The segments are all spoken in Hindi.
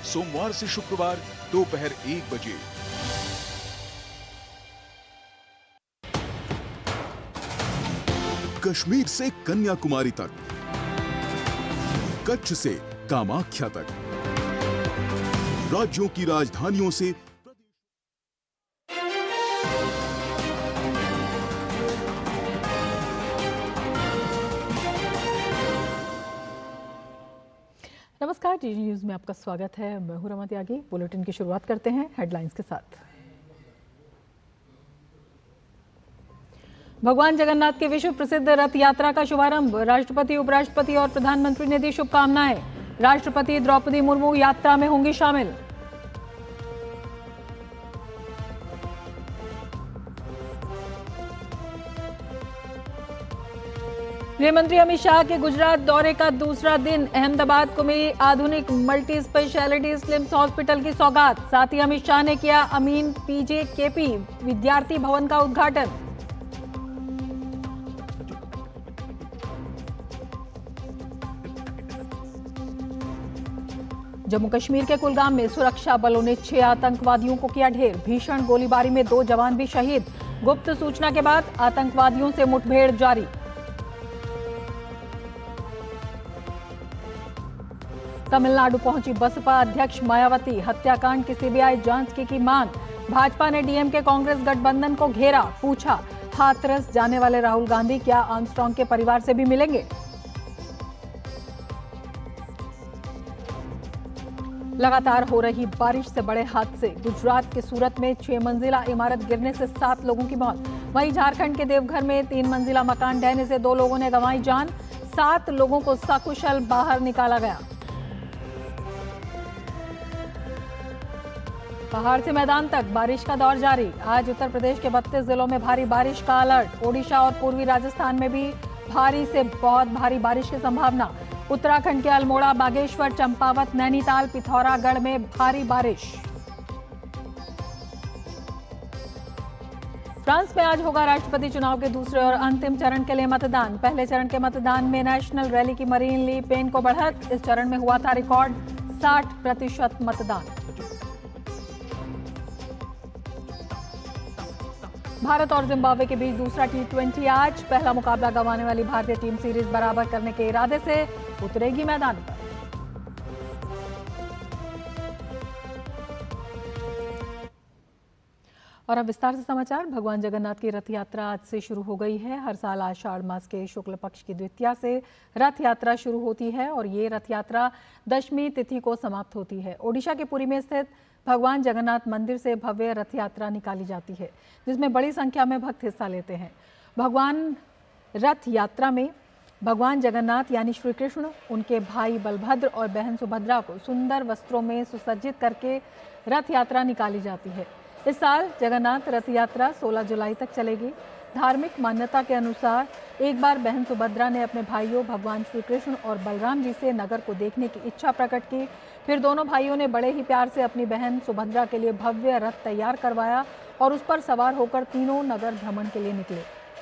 सोमवार से शुक्रवार दोपहर 1 बजे। कश्मीर से कन्याकुमारी तक, कच्छ से कामाख्या तक, राज्यों की राजधानियों से नमस्कार, डीडी न्यूज में आपका स्वागत है। मैं हूं रमा त्यागी। बुलेटिन की शुरुआत करते हैं हेडलाइंस के साथ। भगवान जगन्नाथ के विश्व प्रसिद्ध रथ यात्रा का शुभारंभ, राष्ट्रपति, उपराष्ट्रपति और प्रधानमंत्री ने दी शुभकामनाएं। राष्ट्रपति द्रौपदी मुर्मू यात्रा में होंगी शामिल। गृहमंत्री अमित शाह के गुजरात दौरे का दूसरा दिन, अहमदाबाद को मिली आधुनिक मल्टी स्पेशलिटी स्लिम्स हॉस्पिटल की सौगात। साथ ही अमित शाह ने किया अमीन पीजेकेपी विद्यार्थी भवन का उद्घाटन। जम्मू कश्मीर के कुलगाम में सुरक्षा बलों ने 6 आतंकवादियों को किया ढेर। भीषण गोलीबारी में 2 जवान भी शहीद। गुप्त सूचना के बाद आतंकवादियों से मुठभेड़ जारी। तमिलनाडु पहुंची बसपा अध्यक्ष मायावती, हत्याकांड की सीबीआई जांच की मांग। भाजपा ने डीएमके कांग्रेस गठबंधन को घेरा, पूछा हाथरस जाने वाले राहुल गांधी क्या आर्मस्ट्रांग के परिवार से भी मिलेंगे। लगातार हो रही बारिश से बड़े हादसे, गुजरात के सूरत में 6 मंजिला इमारत गिरने से 7 लोगों की मौत। वहीं झारखंड के देवघर में 3 मंजिला मकान ढहने से 2 लोगों ने गंवाई जान। 7 लोगों को सकुशल बाहर निकाला गया। पहाड़ से मैदान तक बारिश का दौर जारी। आज उत्तर प्रदेश के 32 जिलों में भारी बारिश का अलर्ट। ओडिशा और पूर्वी राजस्थान में भी भारी से बहुत भारी बारिश की संभावना। उत्तराखंड के अल्मोड़ा, बागेश्वर, चंपावत, नैनीताल, पिथौरागढ़ में भारी बारिश। फ्रांस में आज होगा राष्ट्रपति चुनाव के दूसरे और अंतिम चरण के लिए मतदान। पहले चरण के मतदान में नेशनल रैली की मरीन ली पेन को बढ़त। इस चरण में हुआ था रिकॉर्ड 60% मतदान। भारत और जिम्बाब्वे के बीच दूसरा T20 आज। पहला मुकाबला गंवाने वाली भारतीय टीम सीरीज बराबर करने के इरादे से उतरेगी मैदान पर। और अब विस्तार से समाचार। भगवान जगन्नाथ की रथ यात्रा आज से शुरू हो गई है। हर साल आषाढ़ मास के शुक्ल पक्ष की द्वितीया से रथ यात्रा शुरू होती है और ये रथ यात्रा दशमी तिथि को समाप्त होती है। ओडिशा के पुरी में स्थित भगवान जगन्नाथ मंदिर से भव्य रथ यात्रा निकाली जाती है, जिसमें बड़ी संख्या में भक्त हिस्सा लेते हैं। भगवान रथ यात्रा में भगवान जगन्नाथ यानी श्री कृष्ण, उनके भाई बलभद्र और बहन सुभद्रा को सुंदर वस्त्रों में सुसज्जित करके रथ यात्रा निकाली जाती है। इस साल जगन्नाथ रथ यात्रा 16 जुलाई तक चलेगी। धार्मिक मान्यता के अनुसार एक बार बहन सुभद्रा ने अपने भाइयों भगवान श्री कृष्ण और बलराम जी से नगर को देखने की इच्छा प्रकट की। फिर दोनों भाइयों ने बड़े ही प्यार से अपनी बहन सुभद्रा के लिए भव्य रथ तैयार करवाया और उस पर सवार होकर तीनों नगर भ्रमण के लिए निकले।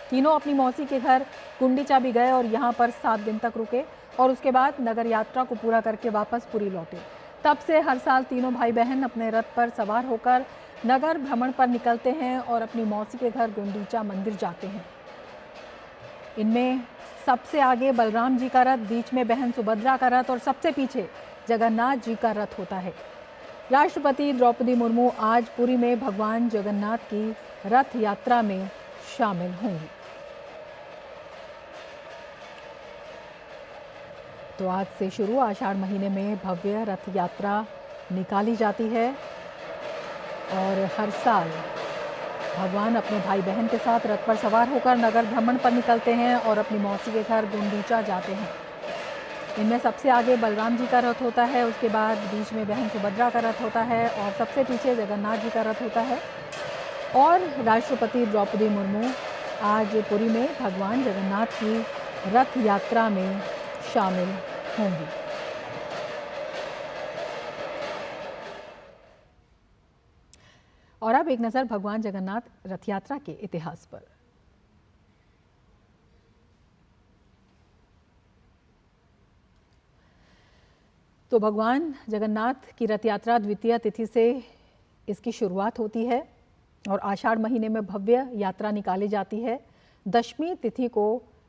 तीनों अपनी मौसी के घर गुंडीचा भी गए और यहाँ पर 7 दिन तक रुके और उसके बाद नगर यात्रा को पूरा करके वापस पुरी लौटे। तब से हर साल तीनों भाई बहन अपने रथ पर सवार होकर नगर भ्रमण पर निकलते हैं और अपनी मौसी के घर गुंडीचा मंदिर जाते हैं। इनमें सबसे आगे बलराम जी का रथ, बीच में बहन सुभद्रा का रथ और सबसे पीछे जगन्नाथ जी का रथ होता है। राष्ट्रपति द्रौपदी मुर्मू आज पुरी में भगवान जगन्नाथ की रथ यात्रा में शामिल होंगी। तो आज से शुरू आषाढ़ महीने में भव्य रथ यात्रा निकाली जाती है और हर साल भगवान अपने भाई बहन के साथ रथ पर सवार होकर नगर भ्रमण पर निकलते हैं और अपनी मौसी के घर गुंडीचा जाते हैं। इनमें सबसे आगे बलराम जी का रथ होता है, उसके बाद बीच में बहन सुभद्रा का रथ होता है और सबसे पीछे जगन्नाथ जी का रथ होता है। और राष्ट्रपति द्रौपदी मुर्मू आज पुरी में भगवान जगन्नाथ की रथ यात्रा में शामिल होंगी। और अब एक नज़र भगवान जगन्नाथ रथ यात्रा के इतिहास पर। तो भगवान जगन्नाथ की रथ यात्रा द्वितीय तिथि से इसकी शुरुआत होती है और आषाढ़ महीने में भव्य यात्रा निकाली जाती है। दशमी तिथि को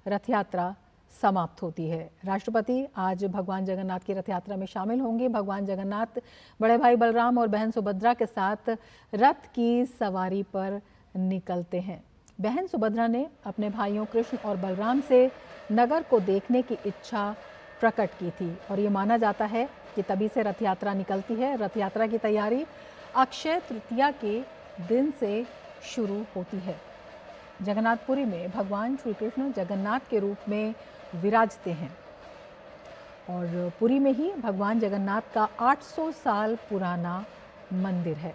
रथ यात्रा समाप्त होती है। राष्ट्रपति आज भगवान जगन्नाथ की रथ यात्रा में शामिल होंगे। भगवान जगन्नाथ बड़े भाई बलराम और बहन सुभद्रा के साथ रथ की सवारी पर निकलते हैं। बहन सुभद्रा ने अपने भाइयों कृष्ण और बलराम से नगर को देखने की इच्छा प्रकट की थी और ये माना जाता है कि तभी से रथ यात्रा निकलती है। रथ यात्रा की तैयारी अक्षय तृतीया के दिन से शुरू होती है। जगन्नाथपुरी में भगवान श्री कृष्ण जगन्नाथ के रूप में विराजते हैं और पुरी में ही भगवान जगन्नाथ का 800 साल पुराना मंदिर है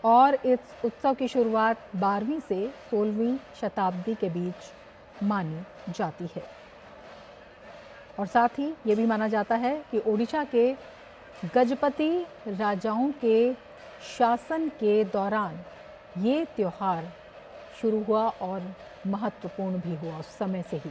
और इस उत्सव की शुरुआत 12वीं से 16वीं शताब्दी के बीच मानी जाती है। और साथ ही ये भी माना जाता है कि ओडिशा के गजपति राजाओं के शासन के दौरान ये त्योहार शुरू हुआ और महत्वपूर्ण भी हुआ उस समय से ही।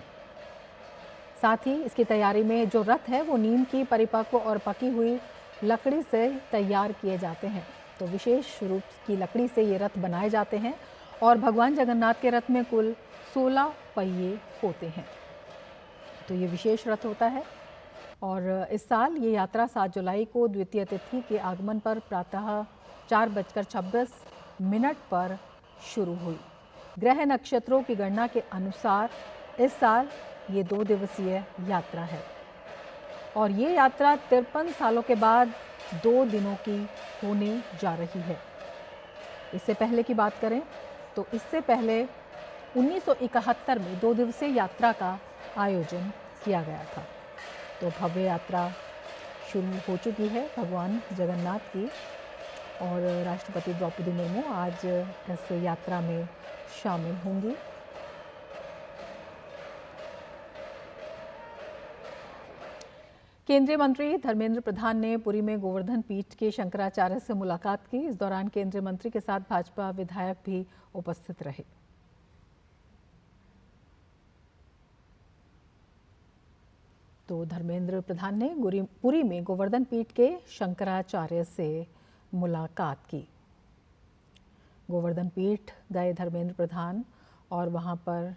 साथ ही इसकी तैयारी में जो रथ है वो नीम की परिपक्व और पकी हुई लकड़ी से तैयार किए जाते हैं। तो विशेष रूप की लकड़ी से ये रथ बनाए जाते हैं और भगवान जगन्नाथ के रथ में कुल 16 पहिए होते हैं। तो ये विशेष रथ होता है और इस साल ये यात्रा 7 जुलाई को द्वितीय तिथि के आगमन पर प्रातः 4:26 पर शुरू हुई। ग्रह नक्षत्रों की गणना के अनुसार इस साल ये 2 दिवसीय यात्रा है और ये यात्रा 53 सालों के बाद 2 दिनों की होने जा रही है। इससे पहले की बात करें तो इससे पहले 1971 में 2 दिवसीय यात्रा का आयोजन किया गया था। तो भव्य यात्रा शुरू हो चुकी है भगवान जगन्नाथ की और राष्ट्रपति द्रौपदी मुर्मू आज इस यात्रा में शामिल होंगी। केंद्रीय मंत्री धर्मेंद्र प्रधान ने पुरी में गोवर्धन पीठ के शंकराचार्य से मुलाकात की। इस दौरान केंद्रीय मंत्री के साथ भाजपा विधायक भी उपस्थित रहे। तो धर्मेंद्र प्रधान ने पुरी में गोवर्धन पीठ के शंकराचार्य से मुलाकात की। गोवर्धन पीठ गए धर्मेंद्र प्रधान और वहां पर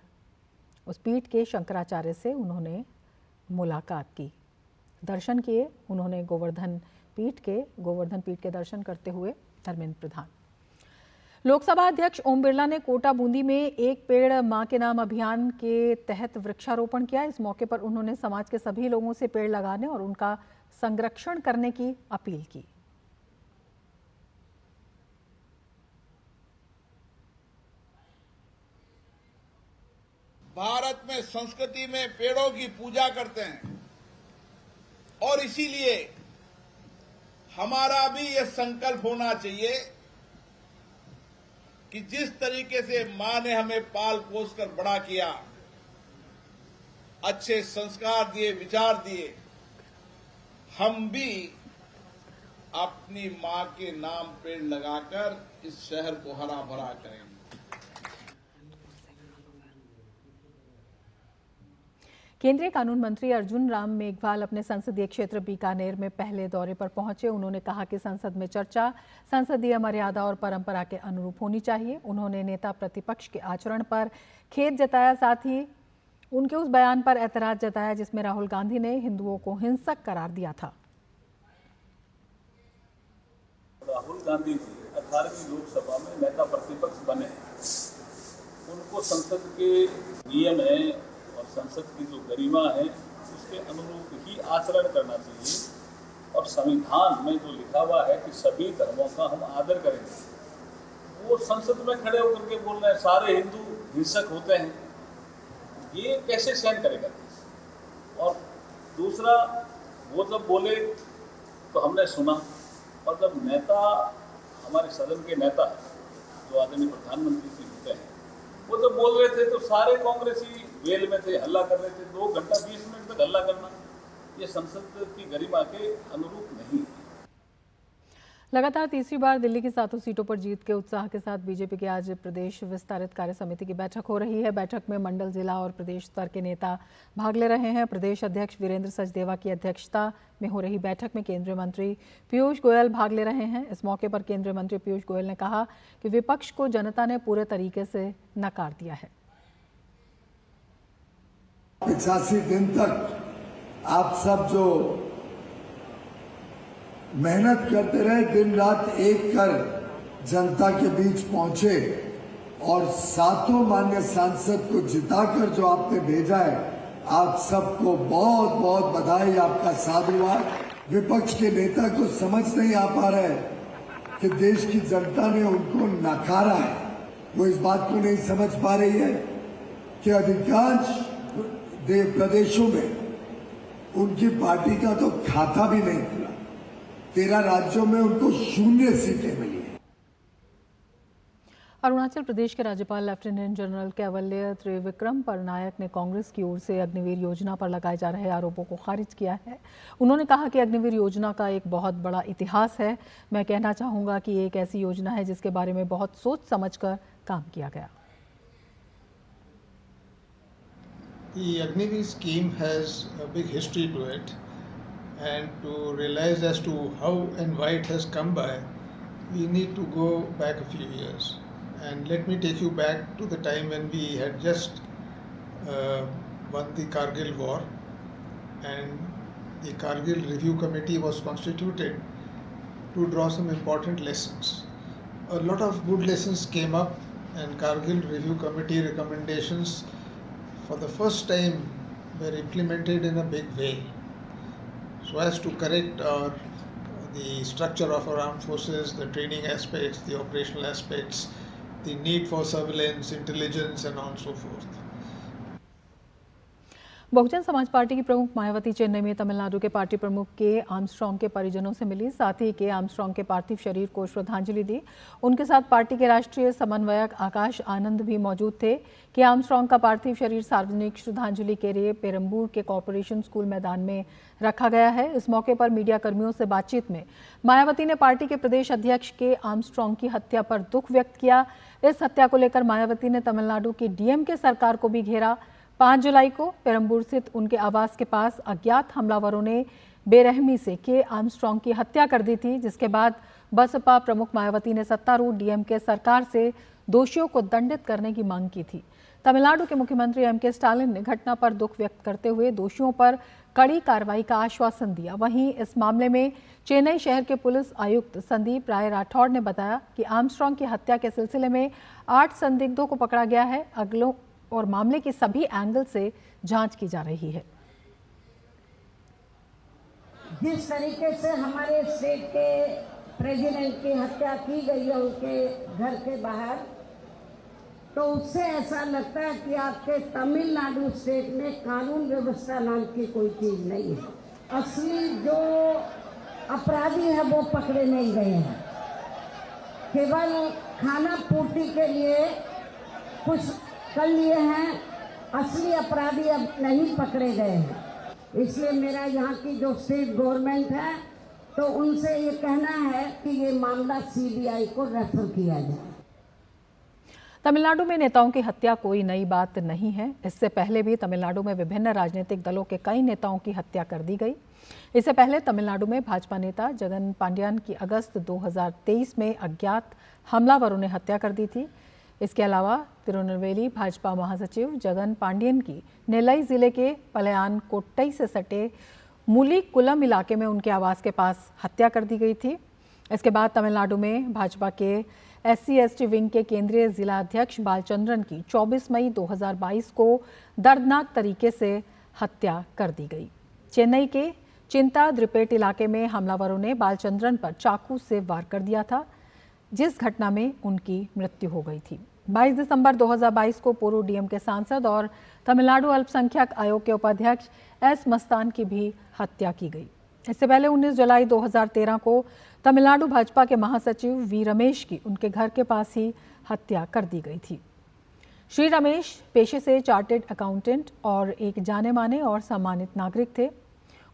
उस पीठ के शंकराचार्य से उन्होंने मुलाकात की, दर्शन किए। उन्होंने गोवर्धन पीठ के दर्शन करते हुए धर्मेंद्र प्रधान। लोकसभा अध्यक्ष ओम बिरला ने कोटा बूंदी में एक पेड़ मां के नाम अभियान के तहत वृक्षारोपण किया। इस मौके पर उन्होंने समाज के सभी लोगों से पेड़ लगाने और उनका संरक्षण करने की अपील की। भारत में संस्कृति में पेड़ों की पूजा करते हैं और इसीलिए हमारा भी यह संकल्प होना चाहिए कि जिस तरीके से मां ने हमें पाल पोस कर बड़ा किया, अच्छे संस्कार दिए, विचार दिए, हम भी अपनी मां के नाम पेड़ लगाकर इस शहर को हरा भरा करेंगे। केंद्रीय कानून मंत्री अर्जुन राम मेघवाल अपने संसदीय क्षेत्र बीकानेर में पहले दौरे पर पहुंचे। उन्होंने कहा कि संसद में चर्चा संसदीय मर्यादा और परंपरा के अनुरूप होनी चाहिए। उन्होंने नेता प्रतिपक्ष के आचरण पर खेद जताया, साथ ही उनके उस बयान पर ऐतराज जताया जिसमें राहुल गांधी ने हिंदुओं को हिंसक करार दिया था। राहुल गांधी जी 18वीं लोकसभा में नेता प्रतिपक्ष बने, उनको संसद के नियम है और संसद की जो गरिमा है उसके अनुरूप ही आचरण करना चाहिए। और संविधान में जो लिखा हुआ है कि सभी धर्मों का हम आदर करेंगे, वो संसद में खड़े होकर के बोल रहे हैं सारे हिंदू हिंसक होते हैं, ये कैसे सहन करेगा। और दूसरा, वो जब बोले तो हमने सुना, और जब नेता हमारे सदन के नेता जो आदरणीय प्रधानमंत्री जी होते हैं, वो जब बोल रहे थे तो सारे कांग्रेसी वेल में थे, हल्ला कर रहे थे। 2 घंटा 20 मिनट तक हल्ला करना ये संसद की गरिमा के अनुरूप नहीं है। लगातार तीसरी बार दिल्ली की 7 सीटों पर जीत के उत्साह के साथ बीजेपी की आज प्रदेश विस्तारित कार्य समिति की बैठक हो रही है। बैठक में मंडल, जिला और प्रदेश स्तर के नेता भाग ले रहे हैं। प्रदेश अध्यक्ष वीरेंद्र सचदेवा की अध्यक्षता में हो रही बैठक में केंद्रीय मंत्री पीयूष गोयल भाग ले रहे हैं। इस मौके पर केंद्रीय मंत्री पीयूष गोयल ने कहा कि विपक्ष को जनता ने पूरे तरीके से नकार दिया है। 85 दिन तक आप सब जो मेहनत करते रहे, दिन रात एक कर जनता के बीच पहुंचे और सातों माननीय सांसद को जिताकर जो आपने भेजा है, आप सबको बहुत बहुत बधाई, आपका साधुवाद। विपक्ष के नेता को समझ नहीं आ पा रहा है कि देश की जनता ने उनको नकारा है। वो इस बात को नहीं समझ पा रही है कि अधिकांश प्रदेशों में उनकी पार्टी का तो खाता भी नहीं खुला। 13 राज्यों में उनको 0 सीटें मिली है। अरुणाचल प्रदेश के राज्यपाल लेफ्टिनेंट जनरल कैवल्य त्रिविक्रम परनायक ने कांग्रेस की ओर से अग्निवीर योजना पर लगाए जा रहे आरोपों को खारिज किया है। उन्होंने कहा कि अग्निवीर योजना का एक बहुत बड़ा इतिहास है। मैं कहना चाहूंगा कि एक ऐसी योजना है जिसके बारे में बहुत सोच समझकर काम किया गया। The Agniveer scheme has a big history to it, and to realize as to how and why it has come by, we need to go back a few years. And let me take you back to the time when we had just won the Kargil war, and the Kargil Review Committee was constituted to draw some important lessons. A lot of good lessons came up, and Kargil Review Committee recommendations for the first time were implemented in a big way, so as to correct the structure of our armed forces, the training aspects, the operational aspects, the need for surveillance, intelligence and on so forth. Bahujan Samaj party की प्रमुख मायावती चेन्नई में तमिलनाडु के पार्टी प्रमुख के आर्मस्ट्रॉन्ग के परिजनों से मिली। साथ ही के आर्मस्ट्रॉन्ग के पार्थिव शरीर को श्रद्धांजलि दी। उनके साथ पार्टी के राष्ट्रीय समन्वयक आकाश आनंद भी मौजूद थे। के आर्मस्ट्रॉन्ग का पार्थिव शरीर सार्वजनिक श्रद्धांजलि के लिए पेरम्बूर के कॉर्पोरेशन स्कूल मैदान में रखा गया है। इस मौके पर मीडिया कर्मियों से बातचीत में मायावती ने पार्टी के प्रदेश अध्यक्ष के आर्मस्ट्रॉन्ग की हत्या पर दुख व्यक्त किया। इस हत्या को लेकर मायावती ने तमिलनाडु की डीएमके सरकार को भी घेरा। 5 जुलाई को पेरम्बूर स्थित उनके आवास के पास अज्ञात हमलावरों ने बेरहमी से के आर्मस्ट्रॉन्ग की हत्या कर दी थी, जिसके बाद बसपा प्रमुख मायावती ने सत्तारूढ़ डीएमके सरकार से दोषियों को दंडित करने की मांग की थी। तमिलनाडु के मुख्यमंत्री एमके स्टालिन ने घटना पर दुख व्यक्त करते हुए दोषियों पर कड़ी कार्रवाई का आश्वासन दिया। वहीं इस मामले में चेन्नई शहर के पुलिस आयुक्त संदीप राय राठौड़ ने बताया कि आर्मस्ट्रॉन्ग की हत्या के सिलसिले में 8 संदिग्धों को पकड़ा गया है और मामले की सभी एंगल से जांच की जा रही है। जिस तरीके से हमारे स्टेट के प्रेसिडेंट की हत्या की गई है उनके घर के बाहर, तो उससे ऐसा लगता है कि आपके तमिलनाडु स्टेट में कानून व्यवस्था नाम की कोई चीज नहीं है। असली जो अपराधी है वो पकड़े नहीं गए हैं। केवल खाना पूर्ति के लिए कुछ कर लिए हैं, असली अपराधी अब नहीं पकड़े गए हैं। इसलिए मेरा यहाँ की जो स्टेट गवर्नमेंट है तो उनसे ये कहना है कि ये मामला सीबीआई को रेफर किया जाए। तमिलनाडु में नेताओं की हत्या कोई नई बात नहीं है। इससे पहले भी तमिलनाडु में विभिन्न राजनीतिक दलों के कई नेताओं की हत्या कर दी गई। इससे पहले तमिलनाडु में भाजपा नेता जगन पांडियन की अगस्त 2023 में अज्ञात हमलावरों ने हत्या कर दी थी। इसके अलावा तिरुनेलवेली भाजपा महासचिव जगन पांडियन की नेल्लई जिले के पलयान कोट्टई से सटे मूलीकुलम इलाके में उनके आवास के पास हत्या कर दी गई थी। इसके बाद तमिलनाडु में भाजपा के SC/ST विंग के केंद्रीय जिला अध्यक्ष बालचंद्रन की 24 मई 2022 को दर्दनाक तरीके से हत्या कर दी गई। चेन्नई के चिंता द्रिपेट इलाके में हमलावरों ने बालचंद्रन पर चाकू से वार कर दिया था, जिस घटना में उनकी मृत्यु हो गई थी। 22 दिसंबर 2022 को पूर्व डीएमके सांसद और तमिलनाडु अल्पसंख्यक आयोग के उपाध्यक्ष S मस्तान की भी हत्या की गई। इससे पहले 19 जुलाई 2013 को तमिलनाडु भाजपा के महासचिव वी रमेश की उनके घर के पास ही हत्या कर दी गई थी। श्री रमेश पेशे से चार्टेड अकाउंटेंट और एक जाने माने और सम्मानित नागरिक थे।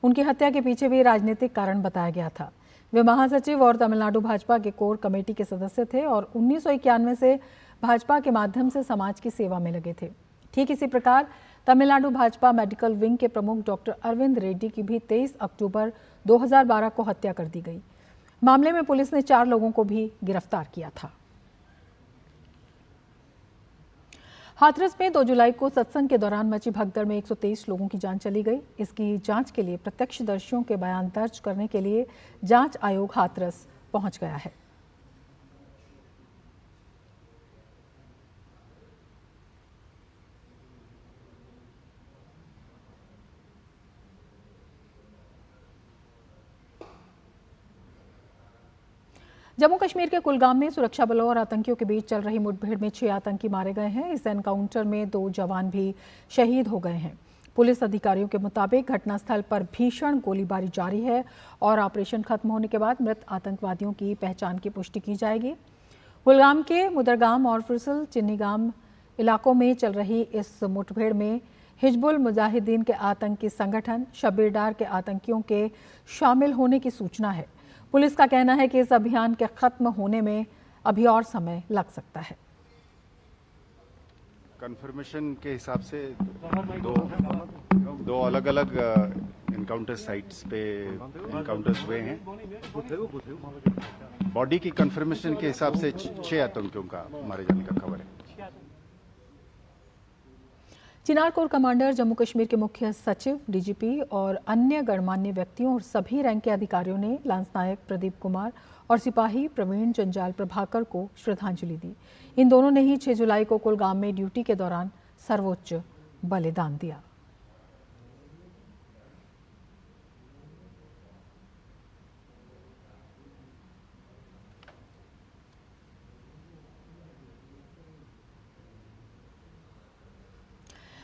उनकी हत्या के पीछे भी राजनीतिक कारण बताया गया था। वे महासचिव और तमिलनाडु भाजपा के कोर कमेटी के सदस्य थे और 1991 से भाजपा के माध्यम से समाज की सेवा में लगे थे। ठीक इसी प्रकार तमिलनाडु भाजपा मेडिकल विंग के प्रमुख डॉक्टर अरविंद रेड्डी की भी 23 अक्टूबर 2012 को हत्या कर दी गई। मामले में पुलिस ने 4 लोगों को भी गिरफ्तार किया था। हाथरस में 2 जुलाई को सत्संग के दौरान मची भगदड़ में 123 लोगों की जान चली गई। इसकी जांच के लिए प्रत्यक्षदर्शियों के बयान दर्ज करने के लिए जांच आयोग हाथरस पहुंच गया है। जम्मू कश्मीर के कुलगाम में सुरक्षा बलों और आतंकियों के बीच चल रही मुठभेड़ में 6 आतंकी मारे गए हैं। इस एनकाउंटर में 2 जवान भी शहीद हो गए हैं। पुलिस अधिकारियों के मुताबिक घटनास्थल पर भीषण गोलीबारी जारी है और ऑपरेशन खत्म होने के बाद मृत आतंकवादियों की पहचान की पुष्टि की जाएगी। कुलगाम के मुदरगाम और फिरसल चिन्नीगाम इलाकों में चल रही इस मुठभेड़ में हिजबुल मुजाहिदीन के आतंकी संगठन शब्बीर डार के आतंकियों के शामिल होने की सूचना है। पुलिस का कहना है कि इस अभियान के खत्म होने में अभी और समय लग सकता है। कंफर्मेशन के हिसाब से दो अलग-अलग एनकाउंटर साइट्स पे एनकाउंटर्स हुए हैं। बॉडी की कंफर्मेशन के हिसाब से 6 आतंकियों का मारे जाने का खबर है। चिनार कोर कमांडर, जम्मू कश्मीर के मुख्य सचिव, डीजीपी और अन्य गणमान्य व्यक्तियों और सभी रैंक के अधिकारियों ने लांस नायक प्रदीप कुमार और सिपाही प्रवीण जंजाल प्रभाकर को श्रद्धांजलि दी। इन दोनों ने ही 6 जुलाई को कुलगाम में ड्यूटी के दौरान सर्वोच्च बलिदान दिया।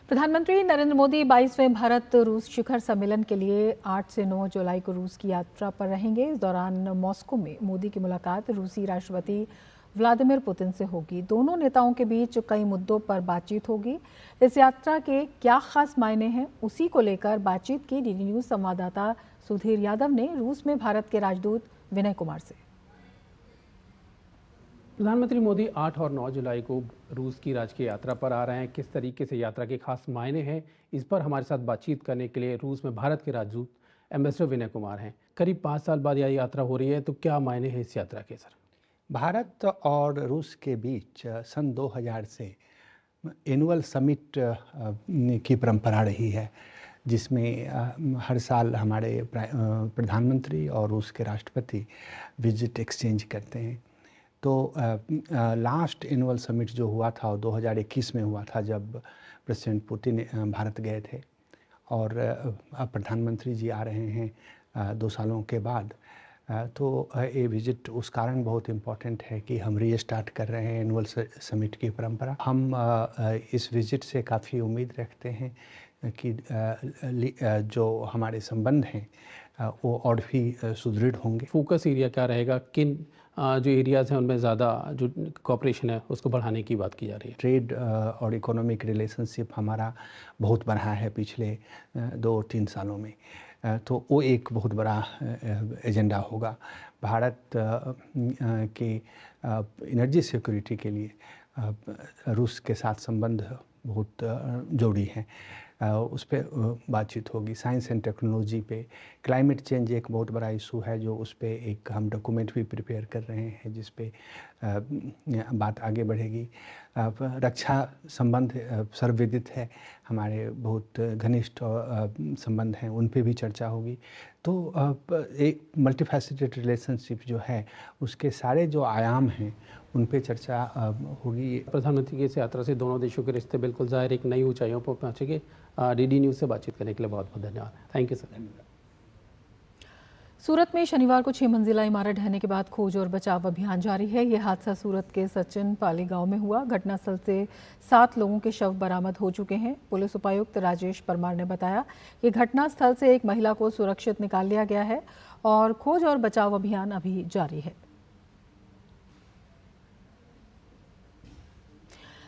प्रधानमंत्री नरेंद्र मोदी 22वें भारत रूस शिखर सम्मेलन के लिए 8 से 9 जुलाई को रूस की यात्रा पर रहेंगे। इस दौरान मॉस्को में मोदी की मुलाकात रूसी राष्ट्रपति व्लादिमीर पुतिन से होगी। दोनों नेताओं के बीच कई मुद्दों पर बातचीत होगी। इस यात्रा के क्या खास मायने हैं, उसी को लेकर बातचीत की डीडी न्यूज संवाददाता सुधीर यादव ने रूस में भारत के राजदूत विनय कुमार से। प्रधानमंत्री मोदी 8 और 9 जुलाई को रूस की राजकीय यात्रा पर आ रहे हैं। किस तरीके से यात्रा के खास मायने हैं, इस पर हमारे साथ बातचीत करने के लिए रूस में भारत के राजदूत एम्बेसडर विनय कुमार हैं। करीब 5 साल बाद यह यात्रा हो रही है, तो क्या मायने हैं इस यात्रा के सर? भारत और रूस के बीच सन 2000 से एनुअल समिट की परंपरा रही है, जिसमें हर साल हमारे प्रधानमंत्री और रूस के राष्ट्रपति विजिट एक्सचेंज करते हैं। तो लास्ट एनुअल समिट जो हुआ था वो 2021 में हुआ था, जब प्रेसिडेंट पुतिन भारत गए थे, और अब प्रधानमंत्री जी आ रहे हैं 2 सालों के बाद। तो ये विजिट उस कारण बहुत इम्पॉर्टेंट है कि हम रीस्टार्ट कर रहे हैं एनुअल समिट की परंपरा। हम इस विजिट से काफ़ी उम्मीद रखते हैं कि जो हमारे संबंध हैं वो और भी सुदृढ़ होंगे। फोकस एरिया क्या रहेगा, किन जो एरियाज़ हैं उनमें ज़्यादा जो कोऑपरेशन है उसको बढ़ाने की बात की जा रही है? ट्रेड और इकोनॉमिक रिलेशनशिप हमारा बहुत बढ़ा है पिछले 2-3 सालों में, तो वो एक बहुत बड़ा एजेंडा होगा। भारत की एनर्जी सिक्योरिटी के लिए रूस के साथ संबंध बहुत जोड़ी हैं, उस पर बातचीत होगी। साइंस एंड टेक्नोलॉजी पे, क्लाइमेट चेंज एक बहुत बड़ा इशू है, जो उस पर एक हम डॉक्यूमेंट भी प्रिपेयर कर रहे हैं, जिस पे बात आगे बढ़ेगी। रक्षा संबंध सर्वविदित है, हमारे बहुत घनिष्ठ संबंध हैं, उन पे भी चर्चा होगी। तो एक मल्टीफैसेटेड रिलेशनशिप जो है उसके सारे जो आयाम हैं उन पे चर्चा होगी। प्रधानमंत्री की इस यात्रा से दोनों देशों के रिश्ते बिल्कुल ज़ाहिर एक नई ऊंचाइयों पर पहुँचेंगे। डीडी न्यूज़ से बातचीत करने के लिए बहुत बहुत धन्यवाद। Thank you sir. सूरत में शनिवार को 6 मंजिला इमारत ढहने के बाद खोज और बचाव अभियान जारी है। यह हादसा सूरत के सचिन पाली गांव में हुआ। घटनास्थल से 7 लोगों के शव बरामद हो चुके हैं। पुलिस उपायुक्त राजेश परमार ने बताया कि घटनास्थल से एक महिला को सुरक्षित निकाल लिया गया है और खोज और बचाव अभियान अभी जारी है।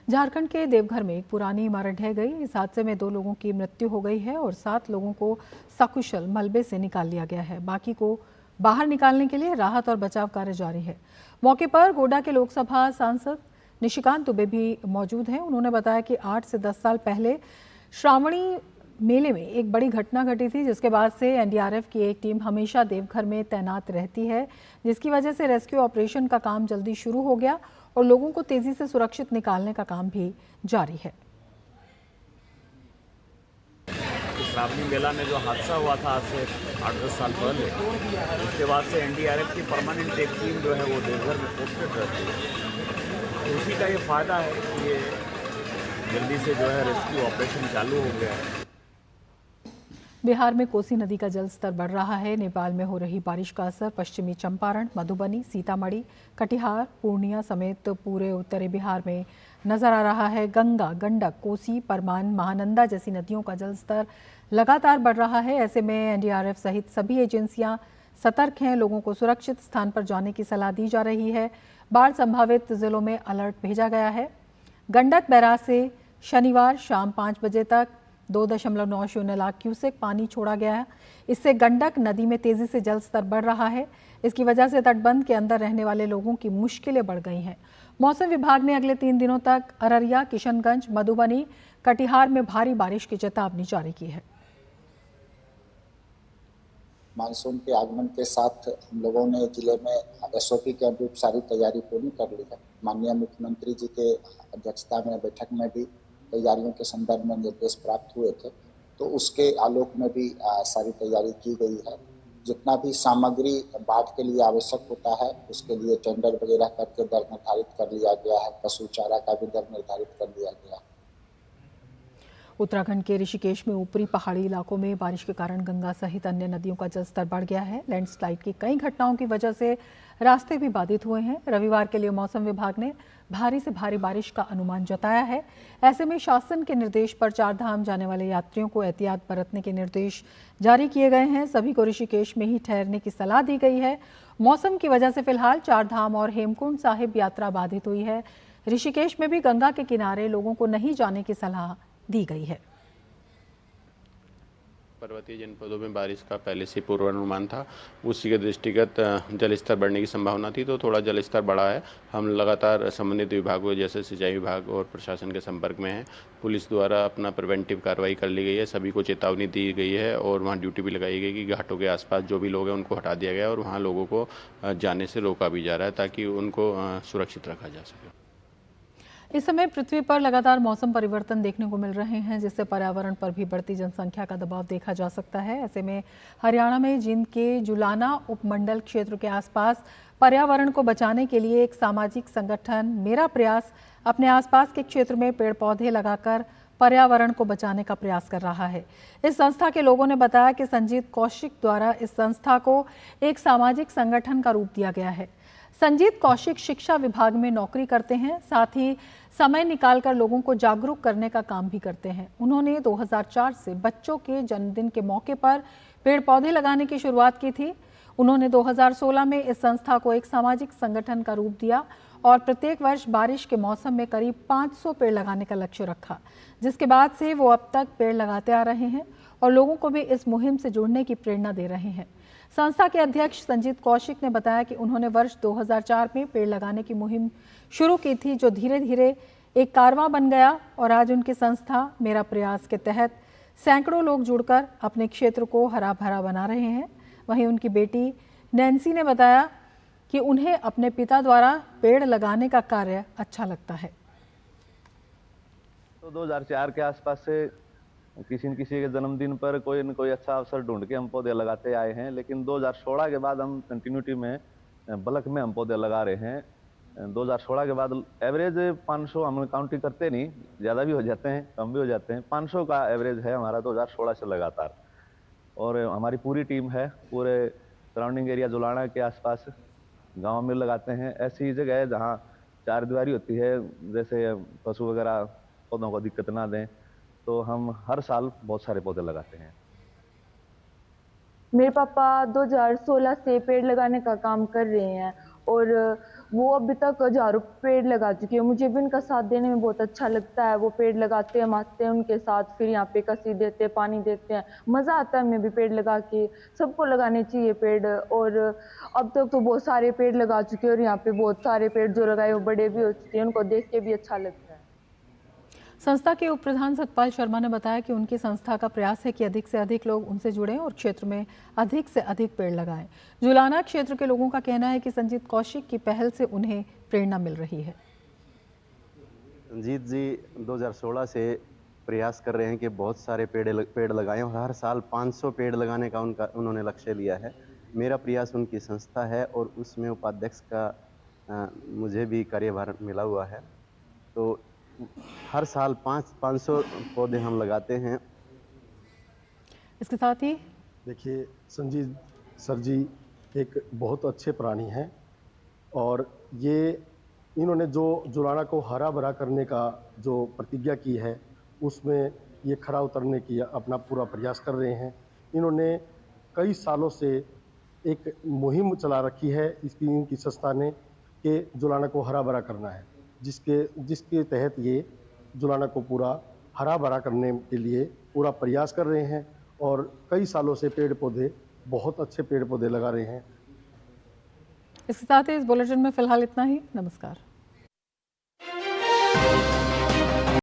झारखंड के देवघर में एक पुरानी इमारत ढह गई। इस हादसे में 2 लोगों की मृत्यु हो गई है और 7 लोगों को सकुशल मलबे से निकाल लिया गया है। बाकी को बाहर निकालने के लिए राहत और बचाव कार्य जारी है। मौके पर गोड्डा के लोकसभा सांसद निशिकांत दुबे भी मौजूद हैं। उन्होंने बताया कि 8 से 10 साल पहले श्रावणी मेले में एक बड़ी घटना घटी थी, जिसके बाद से एनडीआरएफ की एक टीम हमेशा देवघर में तैनात रहती है, जिसकी वजह से रेस्क्यू ऑपरेशन का काम जल्दी शुरू हो गया और लोगों को तेजी से सुरक्षित निकालने का काम भी जारी है। श्रावणी मेला में जो हादसा हुआ था आज से 8-10 साल पहले, उसके बाद से एनडीआरएफ की परमानेंट एक टीम जो है वो देवघर में पोस्टेड रहती है। तो उसी का ये फ़ायदा है कि ये जल्दी से जो है रेस्क्यू ऑपरेशन चालू हो गया है। बिहार में कोसी नदी का जलस्तर बढ़ रहा है। नेपाल में हो रही बारिश का असर पश्चिमी चंपारण, मधुबनी, सीतामढ़ी, कटिहार, पूर्णिया समेत पूरे उत्तरी बिहार में नजर आ रहा है। गंगा, गंडक, कोसी, परमान, महानंदा जैसी नदियों का जलस्तर लगातार बढ़ रहा है। ऐसे में एनडीआरएफ सहित सभी एजेंसियां सतर्क हैं। लोगों को सुरक्षित स्थान पर जाने की सलाह दी जा रही है। बाढ़ संभावित जिलों में अलर्ट भेजा गया है। गंडक बैराज से शनिवार शाम 5 बजे तक 2.90 लाख क्यूसेक पानी छोड़ा गया है। इससे गंडक नदी में तेजी से जलस्तर बढ़ रहा है। इसकी वजह से तटबंध के अंदर रहने वाले लोगों की मुश्किलें बढ़ गई हैं। मौसम विभाग ने अगले 3 दिनों तक अररिया, किशनगंज, मधुबनी, कटिहार में भारी बारिश की चेतावनी जारी की है। मानसून के आगमन के साथ हम लोगों ने जिले में एसओपी के अनुरूप सारी तैयारी पूरी कर ली है। माननीय मुख्यमंत्री जी के अध्यक्षता में बैठक में भी तैयारियों के संदर्भ में निर्देश प्राप्त हुए थे, तो उसके आलोक में भी सारी तैयारी की गई है। जितना भी सामग्री बाढ़ के लिए आवश्यक होता है उसके लिए टेंडर वगैरह करके दर निर्धारित कर लिया गया है। पशु चारा का भी दर निर्धारित कर लिया गया है। उत्तराखंड के ऋषिकेश में ऊपरी पहाड़ी इलाकों में बारिश के कारण गंगा सहित अन्य नदियों का जलस्तर बढ़ गया है। लैंडस्लाइड की कई घटनाओं की वजह से रास्ते भी बाधित हुए हैं। रविवार के लिए मौसम विभाग ने भारी से भारी बारिश का अनुमान जताया है। ऐसे में शासन के निर्देश पर चारधाम जाने वाले यात्रियों को एहतियात बरतने के निर्देश जारी किए गए हैं। सभी को ऋषिकेश में ही ठहरने की सलाह दी गई है। मौसम की वजह से फिलहाल चारधाम और हेमकुंड साहिब यात्रा बाधित हुई है। ऋषिकेश में भी गंगा के किनारे लोगों को नहीं जाने की सलाह दी गई है। पर्वतीय जनपदों में बारिश का पहले से पूर्वानुमान था, उसी के दृष्टिगत जलस्तर बढ़ने की संभावना थी, तो थोड़ा जलस्तर बढ़ा है। हम लगातार संबंधित विभागों जैसे सिंचाई विभाग और प्रशासन के संपर्क में हैं। पुलिस द्वारा अपना प्रिवेंटिव कार्रवाई कर ली गई है। सभी को चेतावनी दी गई है और वहाँ ड्यूटी भी लगाई गई कि घाटों के आसपास जो भी लोग हैं उनको हटा दिया गया और वहाँ लोगों को जाने से रोका भी जा रहा है ताकि उनको सुरक्षित रखा जा सके। इस समय पृथ्वी पर लगातार मौसम परिवर्तन देखने को मिल रहे हैं, जिससे पर्यावरण पर भी बढ़ती जनसंख्या का दबाव देखा जा सकता है। ऐसे में हरियाणा में जींद के जुलाना उपमंडल क्षेत्र के आसपास पर्यावरण को बचाने के लिए एक सामाजिक संगठन मेरा प्रयास अपने आसपास के क्षेत्र में पेड़ पौधे लगाकर पर्यावरण को बचाने का प्रयास कर रहा है। इस संस्था के लोगों ने बताया कि संजीत कौशिक द्वारा इस संस्था को एक सामाजिक संगठन का रूप दिया गया है। संजीत कौशिक शिक्षा विभाग में नौकरी करते हैं, साथ ही समय निकालकर लोगों को जागरूक करने का काम भी करते हैं। उन्होंने 2004 से बच्चों के जन्मदिन के मौके पर पेड़ पौधे लगाने की शुरुआत की थी। उन्होंने 2016 में इस संस्था को एक सामाजिक संगठन का रूप दिया और प्रत्येक वर्ष बारिश के मौसम में करीब 500 पेड़ लगाने का लक्ष्य रखा, जिसके बाद से वो अब तक पेड़ लगाते आ रहे हैं और लोगों को भी इस मुहिम से जुड़ने की प्रेरणा दे रहे हैं। संस्था के अध्यक्ष संजीत कौशिक ने बताया कि उन्होंने वर्ष 2004 में पेड़ लगाने की मुहिम शुरू की थी, जो धीरे धीरे एक कारवां बन गया और आज उनकी संस्था मेरा प्रयास के तहत सैकड़ों लोग जुड़कर अपने क्षेत्र को हरा भरा बना रहे हैं। वहीं उनकी बेटी नैन्सी ने बताया कि उन्हें अपने पिता द्वारा पेड़ लगाने का कार्य अच्छा लगता है। तो 2004 के आसपास से किसी न किसी के जन्मदिन पर कोई न कोई अच्छा अवसर ढूंढ के हम पौधे लगाते आए हैं, लेकिन 2016 के बाद हम कंटिन्यूटी में बल्क में हम पौधे लगा रहे हैं। 2016 के बाद एवरेज 500 हम काउंटिंग करते नहीं, ज़्यादा भी हो जाते हैं कम भी हो जाते हैं, 500 का एवरेज है हमारा 2016 से लगातार। और हमारी पूरी टीम है, पूरे सराउंडिंग एरिया जुलाना के आसपास गाँव में लगाते हैं। ऐसी जगह है जहाँ चार दीवारी होती है, जैसे पशु वगैरह पौधों को दिक्कत ना दें, तो हम हर साल बहुत सारे पौधे लगाते हैं। मेरे पापा 2016 से पेड़ लगाने का काम कर रहे हैं और वो अभी तक हजारों पेड़ लगा चुके हैं। मुझे भी उनका साथ देने में बहुत अच्छा लगता है। वो पेड़ लगाते हैं, हम आते हैं उनके साथ, फिर यहाँ पे कसी देते हैं, पानी देते हैं, मज़ा आता है हमें भी पेड़ लगा के। सबको लगाने चाहिए पेड़। और अब तक तो बहुत सारे पेड़ लगा चुके हैं और यहाँ पे बहुत सारे पेड़ जो लगाए वो बड़े भी हो चुके हैं, उनको देख के भी अच्छा लगता है। संस्था के उप प्रधान सतपाल शर्मा ने बताया कि उनकी संस्था का प्रयास है कि अधिक से अधिक लोग उनसे जुड़ें और क्षेत्र में अधिक से अधिक पेड़ लगाएं। जुलाना क्षेत्र के लोगों का कहना है कि संजीत कौशिक की पहल से उन्हें प्रेरणा मिल रही है। संजीत जी 2016 से प्रयास कर रहे हैं कि बहुत सारे पेड़ लगाएं और हर साल 500 पेड़ लगाने का उन्होंने लक्ष्य लिया है। मेरा प्रयास उनकी संस्था है और उसमें उपाध्यक्ष का मुझे भी कार्यभार मिला हुआ है। तो हर साल 500 पौधे हम लगाते हैं। इसके साथ ही देखिए, संजीत सर जी एक बहुत अच्छे प्राणी हैं और इन्होंने जो जुलाना को हरा भरा करने का जो प्रतिज्ञा की है उसमें ये खरा उतरने की अपना पूरा प्रयास कर रहे हैं। इन्होंने कई सालों से एक मुहिम चला रखी है इनकी संस्था ने कि जुलाना को हरा भरा करना है, जिसके तहत ये जुलाना को पूरा हरा भरा करने के लिए पूरा प्रयास कर रहे हैं और कई सालों से बहुत अच्छे पेड़ पौधे लगा रहे हैं। इसके साथ ही इस बुलेटिन में फिलहाल इतना ही। नमस्कार।